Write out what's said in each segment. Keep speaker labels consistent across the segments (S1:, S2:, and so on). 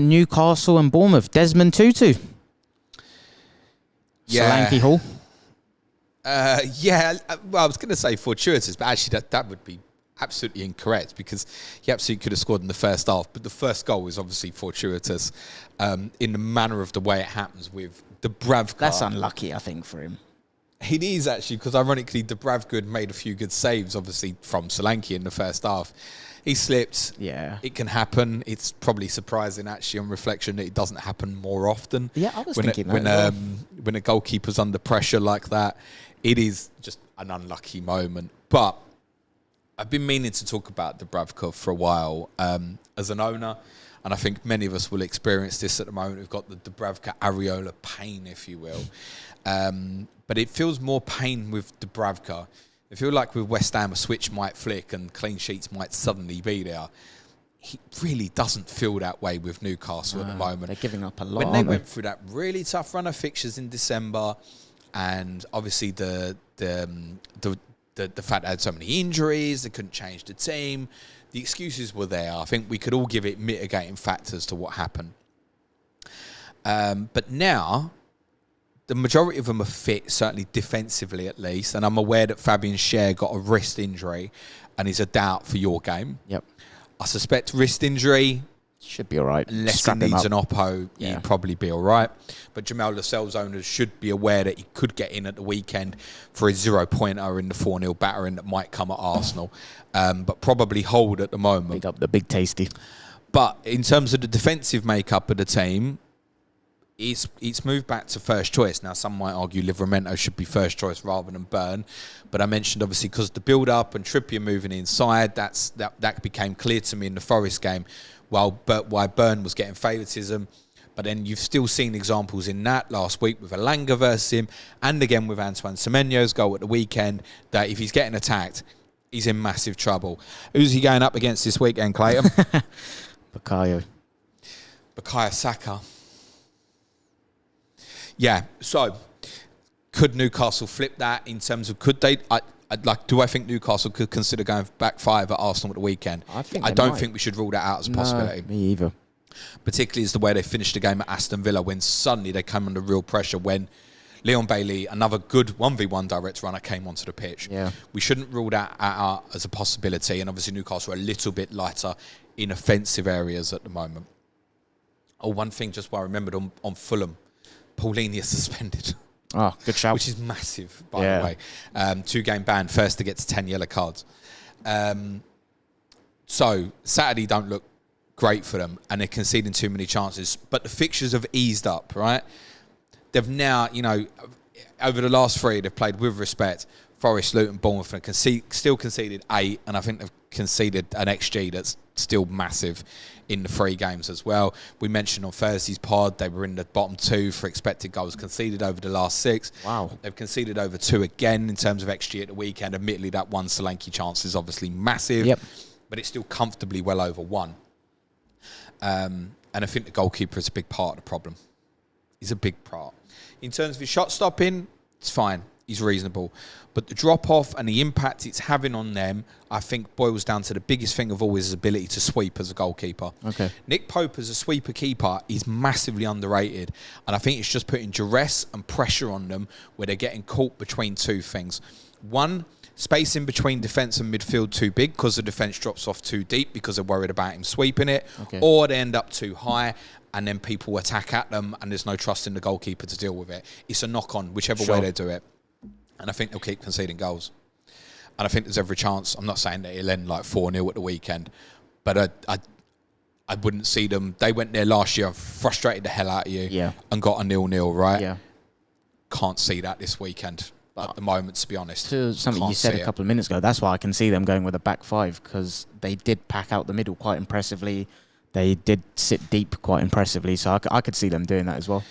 S1: Newcastle and Bournemouth. Desmond Tutu.
S2: Yeah.
S1: Solanke Hall.
S2: Well, I was going to say fortuitous, but actually that would be absolutely incorrect because he absolutely could have scored in the first half. But the first goal was obviously fortuitous in the manner of the way it happens with Dubravka.
S1: That's unlucky, I think, for him.
S2: It is actually because ironically Dubravka made a few good saves, obviously from Solanke in the first half. He slipped.
S1: Yeah.
S2: It can happen. It's probably surprising actually on reflection that it doesn't happen more often.
S1: Yeah, I was thinking that.
S2: When a goalkeeper's under pressure like that, it is just an unlucky moment. But I've been meaning to talk about Dubravka for a while as an owner, and I think many of us will experience this at the moment. We've got the Dubravka areola pain, if you will. But it feels more pain with Dubravka. I feel like with West Ham, a switch might flick and clean sheets might suddenly be there. He really doesn't feel that way with Newcastle at the moment.
S1: They're giving up a lot.
S2: When they went through that really tough run of fixtures in December, and obviously the fact they had so many injuries, they couldn't change the team, the excuses were there. I think we could all give it mitigating factors to what happened. But now, the majority of them are fit, certainly defensively at least. And I'm aware that Fabian Schär got a wrist injury and is a doubt for your game.
S1: Yep.
S2: I suspect wrist injury.
S1: Should be all right.
S2: Unless he needs an oppo, he'd probably be all right. But Jamal Lascelles owners should be aware that he could get in at the weekend for a 0-pointer in the 4-0 battering that might come at Arsenal. But probably hold at the moment.
S1: Big up the big tasty.
S2: But in terms of the defensive makeup of the team, it's moved back to first choice. Now, some might argue Livramento should be first choice rather than Burn. But I mentioned, obviously, because the build-up and Trippier moving inside, that became clear to me in the Forest game, why Burn was getting favouritism. But then you've still seen examples in that last week with Elanga versus him, and again with Antoine Semenyo's goal at the weekend, that if he's getting attacked, he's in massive trouble. Who's he going up against this weekend, Clayton?
S1: Bukayo
S2: Saka. Yeah, so could Newcastle flip that in terms of do I think Newcastle could consider going back 5 at Arsenal at the weekend? I don't think we should rule that out as a possibility.
S1: Me either.
S2: Particularly as the way they finished the game at Aston Villa when suddenly they came under real pressure when Leon Bailey, another good 1v1 direct runner, came onto the pitch.
S1: Yeah.
S2: We shouldn't rule that out as a possibility, and obviously Newcastle are a little bit lighter in offensive areas at the moment. Oh, one thing just what I remembered on Fulham, Paulini is suspended.
S1: Oh, good shout.
S2: Which is massive, by the way. 2-game ban, first to get to 10 yellow cards. So Saturday don't look great for them, and they're conceding too many chances. But the fixtures have eased up, right? They've now, over the last 3, they've played with respect. Forest, Luton, Bournemouth, and still conceded 8, and I think they've conceded an XG that's still massive in the 3 games as well. We mentioned on Thursday's pod, they were in the bottom 2 for expected goals conceded over the last 6.
S1: Wow.
S2: They've conceded over 2 again in terms of XG at the weekend. Admittedly, that one Solanke chance is obviously massive, but it's still comfortably well over 1. And I think the goalkeeper is a big part of the problem. He's a big part. In terms of his shot stopping, it's fine. He's reasonable. But the drop-off and the impact it's having on them, I think boils down to the biggest thing of all is his ability to sweep as a goalkeeper.
S1: Okay.
S2: Nick Pope as a sweeper keeper is massively underrated. And I think it's just putting duress and pressure on them where they're getting caught between 2 things. One, space in between defence and midfield too big because the defence drops off too deep because they're worried about him sweeping it. Okay. Or they end up too high and then people attack at them and there's no trust in the goalkeeper to deal with it. It's a knock-on, whichever way they do it. And I think they'll keep conceding goals. And I think there's every chance. I'm not saying that he'll end like 4-0 at the weekend, but I wouldn't see them. They went there last year and frustrated the hell out of you and got a 0-0, right?
S1: Yeah.
S2: Can't see that this weekend at the moment, to be honest.
S1: To something you said a couple of minutes ago, that's why I can see them going with a back 5 because they did pack out the middle quite impressively. They did sit deep quite impressively, so I could see them doing that as well.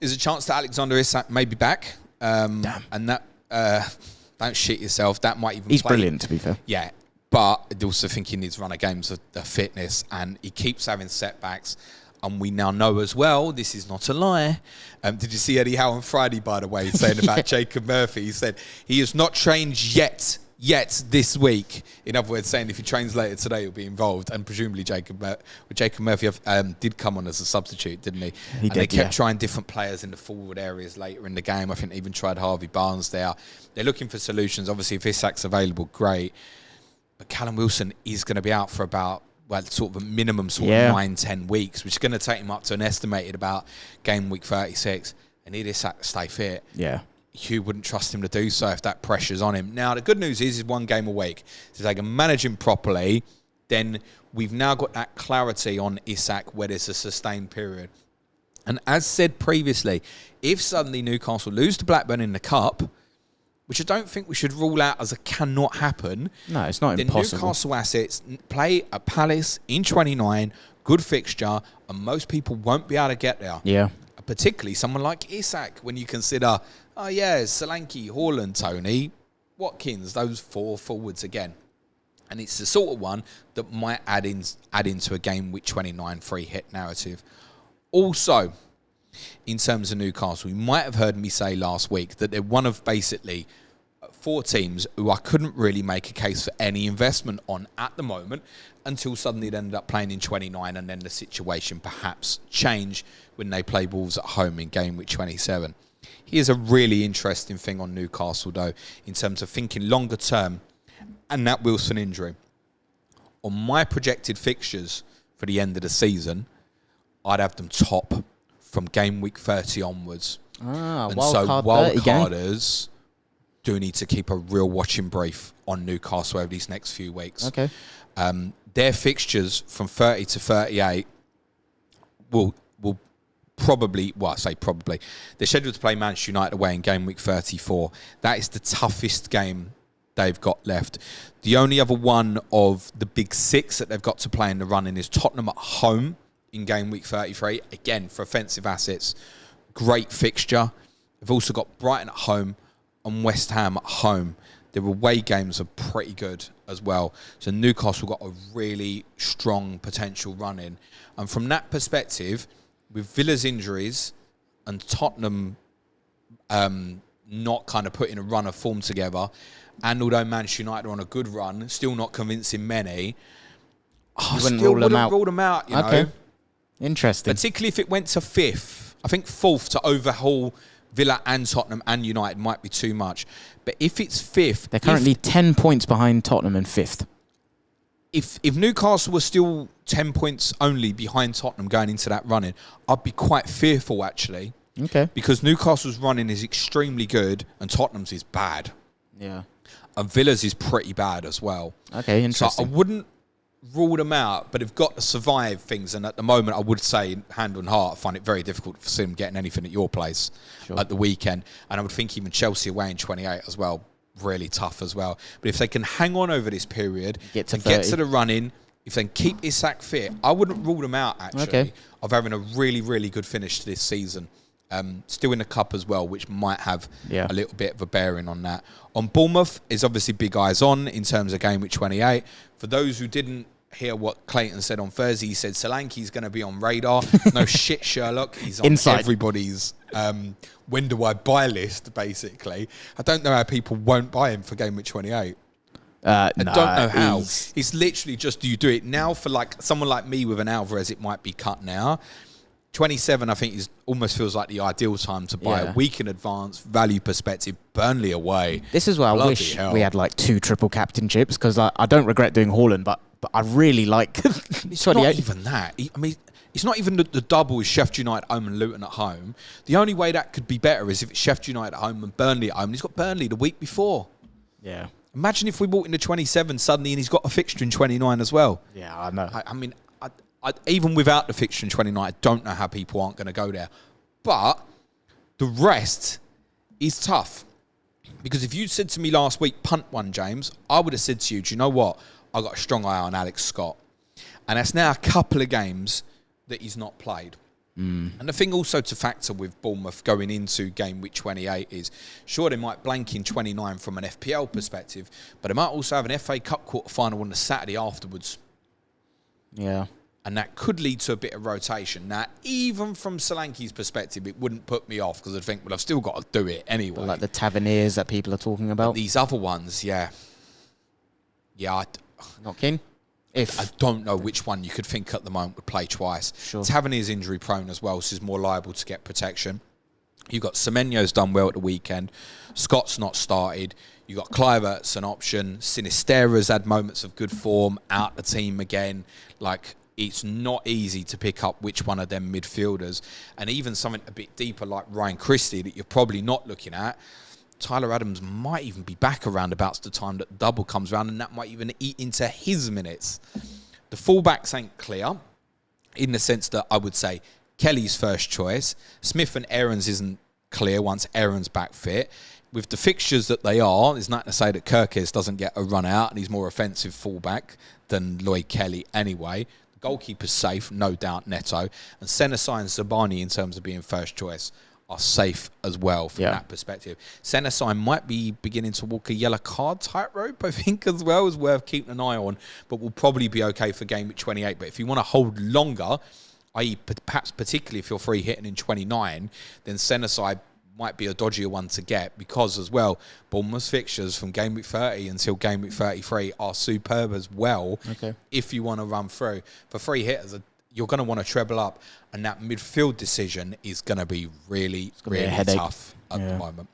S2: There's a chance that Alexander Isak may be back.
S1: Damn.
S2: And that, don't shit yourself, that might even
S1: He's brilliant, to be fair.
S2: Yeah, but I also think he needs to run a games of fitness, and he keeps having setbacks. And we now know as well, this is not a lie. Did you see Eddie Howe on Friday, by the way, saying about Jacob Murphy? He said, he has not trained yet Yet this week, in other words, saying if he trains later today, he'll be involved, and presumably Jacob Murphy did come on as a substitute, didn't he? They kept trying different players in the forward areas later in the game. I think they even tried Harvey Barnes there. They're looking for solutions. Obviously, if Isak's available, great. But Callum Wilson is going to be out for about, well, sort of a minimum of 9-10 weeks, which is going to take him up to an estimated about game week 36. And need Isak to stay fit.
S1: Yeah.
S2: You wouldn't trust him to do so if that pressure's on him. Now, the good news is one game a week. So if they can manage him properly, then we've now got that clarity on Isak where there's a sustained period. And as said previously, if suddenly Newcastle lose to Blackburn in the Cup, which I don't think we should rule out as a cannot happen.
S1: No, it's not impossible.
S2: The Newcastle assets play at Palace in 29, good fixture, and most people won't be able to get there.
S1: Yeah.
S2: Particularly someone like Isak, when you consider, Solanke, Haaland, Tony, Watkins, those 4 forwards again. And it's the sort of one that might add into a game week 29 free hit narrative. Also, in terms of Newcastle, you might have heard me say last week that they're one of basically 4 teams who I couldn't really make a case for any investment on at the moment until suddenly they ended up playing in 29 and then the situation perhaps changed when they play Wolves at home in game week 27. Here's a really interesting thing on Newcastle, though, in terms of thinking longer term and that Wilson injury. On my projected fixtures for the end of the season, I'd have them top from game week 30 onwards. And so wildcarders do need to keep a real watching brief on Newcastle over these next few weeks.
S1: Okay.
S2: Their fixtures from 30 to 38 will probably, well, I say probably, they're scheduled to play Manchester United away in game week 34. That is the toughest game they've got left. The only other one of the big 6 that they've got to play in the running is Tottenham at home in game week 33. Again, for offensive assets, great fixture. They've also got Brighton at home and West Ham at home. Their away games are pretty good as well. So Newcastle got a really strong potential run in. And from that perspective, with Villa's injuries and Tottenham not kind of putting a run of form together, and although Manchester United are on a good run, still not convincing many, I still wouldn't rule them out, you know.
S1: Interesting.
S2: Particularly if it went to 5th. I think 4th to overhaul Villa and Tottenham and United might be too much. But if it's 5th...
S1: They're currently 10 points behind Tottenham in 5th.
S2: If Newcastle was still 10 points only behind Tottenham going into that running, I'd be quite fearful, actually.
S1: Okay.
S2: Because Newcastle's running is extremely good and Tottenham's is bad.
S1: Yeah.
S2: And Villa's is pretty bad as well.
S1: Okay, interesting.
S2: So I wouldn't rule them out, but they've got to survive things. And at the moment, I would say, hand on heart, I find it very difficult to see them getting anything at your place at the weekend. And I would think even Chelsea away in 28 as well, really tough as well. But if they can hang on over this period
S1: get to
S2: the run-in, if they can keep Isak fit, I wouldn't rule them out, actually, of having a really, really good finish to this season. Still in the cup as well, which might have a little bit of a bearing on that. On Bournemouth is obviously big eyes on in terms of game week 28. For those who didn't hear what Clayton said on Thursday, he said Solanke's going to be on radar. No shit, Sherlock. He's on everybody's when do I buy list, basically. I don't know how people won't buy him for game week 28. I don't know how. It's literally just, do you do it now for like someone like me with an Alvarez? It might be cut now. 27, I think, almost feels like the ideal time to buy a week in advance, value perspective, Burnley away.
S1: This is where I wish we had like 2 triple captainships, because I don't regret doing Haaland, but I really like
S2: It's 28. Not even that. I mean, it's not even the double is Sheffield United home and Luton at home. The only way that could be better is if it's Sheffield United at home and Burnley at home. And he's got Burnley the week before.
S1: Yeah.
S2: Imagine if we bought into 27 suddenly and he's got a fixture in 29 as well.
S1: Yeah, I know.
S2: I mean, even without the fixture in 29, I don't know how people aren't going to go there. But the rest is tough. Because if you said to me last week, punt one, James, I would have said to you, do you know what? I got a strong eye on Alex Scott. And that's now a couple of games that he's not played. And the thing also to factor with Bournemouth going into game week 28 is, sure, they might blank in 29 from an FPL perspective, but they might also have an FA Cup quarter-final on the Saturday afterwards.
S1: Yeah.
S2: And that could lead to a bit of rotation. Now, even from Solanke's perspective, it wouldn't put me off, because I'd think, well, I've still got to do it anyway.
S1: Like the Taverniers that people are talking about.
S2: But these other ones, yeah. Yeah,
S1: Not keen?
S2: I don't know which one you could think at the moment would play twice.
S1: Sure.
S2: Tavernier is injury prone as well, so he's more liable to get protection. You've got Semenyo's done well at the weekend. Scott's not started. You've got Kluivert's an option. Sinistera's had moments of good form, out the team again. Like, it's not easy to pick up which one of them midfielders. And even something a bit deeper like Ryan Christie that you're probably not looking at, Tyler Adams might even be back around about the time that the double comes around, and that might even eat into his minutes. The fullbacks ain't clear in the sense that I would say Kelly's first choice. Smith and Aarons isn't clear once Aarons back fit. With the fixtures that they are, there's nothing to say that Kirkes doesn't get a run out and he's more offensive fullback than Lloyd Kelly anyway. The goalkeeper's safe, no doubt, Neto. And Senesi and Zabani, in terms of being first choice, are safe as well from that perspective. Senesi might be beginning to walk a yellow card tightrope, I think, as well, is worth keeping an eye on, but will probably be okay for game week 28. But if you want to hold longer, i.e. perhaps particularly if you're free hitting in 29, then Senesi might be a dodgier one to get, because as well, Bournemouth's fixtures from game week 30 until game week 33 are superb as well.
S1: Okay.
S2: If you want to run through. For free hitters, you're going to want to treble up, and that midfield decision is going to be really, really tough at the moment.